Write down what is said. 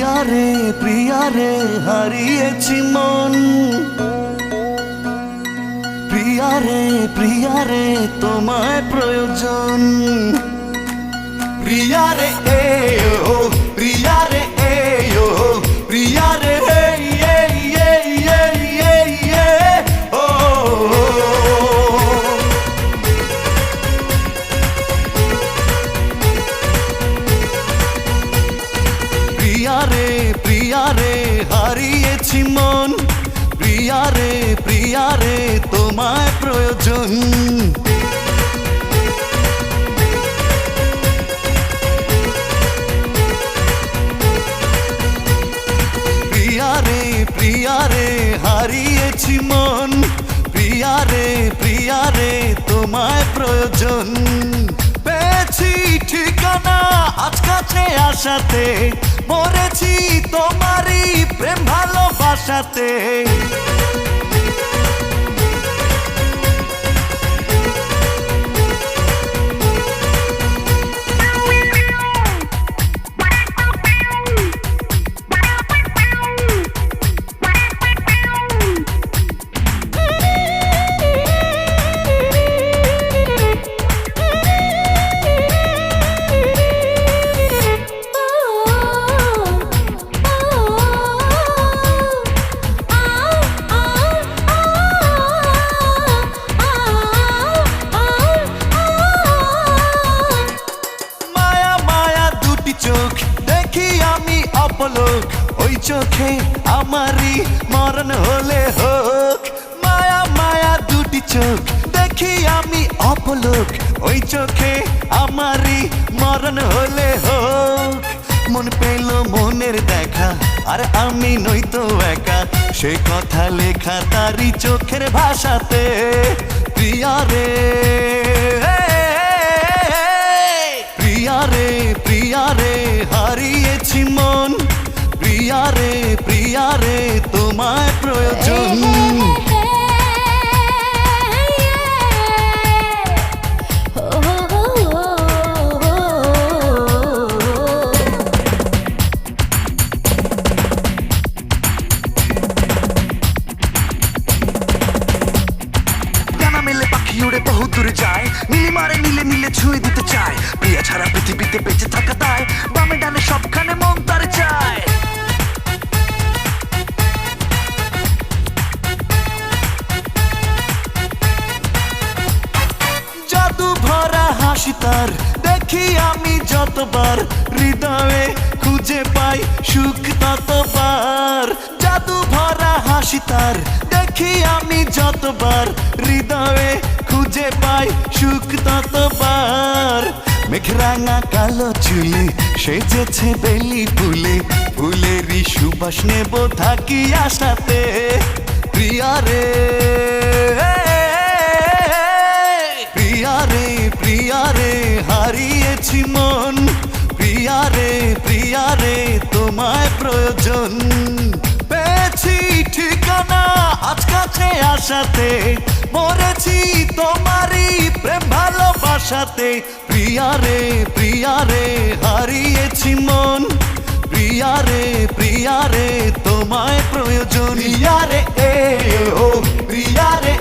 প্রিয়া রে হারিয়েছি মন। প্রিয়া রে তোমায় প্রয়োজন। প্রিয়া রে ও প্রিয়া রে ও প্রিয়া রে ও প্রিয়া রে হারিয়েছি মন। প্রিয়া রে তোমায় প্রয়োজন। প্রিয়া রে হারিয়েছি মন। প্রিয়া রে তোমায় প্রয়োজন। পেয়েছি ঠিকানা আজ কাছে আসাতে, মরেছি তোমারই প্রেম ভালোবাসাতে। চোখ দেখি আমি অপলোক, ওই চোখে আমারই মরণ হলে হোক। মায়া মায়া দুটি চোখ দেখি আমি অপলোক, ওই চোখে আমারই মরণ হলে হোক। মন পেল মনের দেখা, আর আমি নই তো একা, সে কথা লেখা তারই চোখের ভাষাতে। প্রিয়া রে হারিয়েছি মন। প্রিয়া রে তোমায় প্রয়োজন। উড়ে বহু দূরে যায়, নীলি মারে নীলে নীলে ছুঁয়ে দিতে চায়। প্রিয়া ছাড়া পৃথিবীতে বেঁচে থাকা তাই, বামে ডানে সবখানে মন তার চায়। জাদু ভরা হাসি তার দেখি আমি যতবার, হৃদয়ে খুঁজে পাই সুখ ততবার। জাদু ভরা হাসি তার দেখি আমি যতবার, হৃদয়ে খুঁজে পাই সুখ ততবার। মেঘরাঙা কালো চুলে সেজেছে বেলি ফুলে, ফুলেরই সুবাস নেব থাকি আশাতে। প্রিয়া রে হারিয়েছি মন। প্রিয়া রে তোমায় প্রয়োজন। পেয়েছি ঠিকানা আজ কাছে আসাতে, মরেছি তোমারই প্রেম ভালোবাসাতে। প্রিয়া রে হারিয়েছি মন। প্রিয়া রে তোমায় প্রয়োজন। প্রিয়া রে ও প্রিয়া রে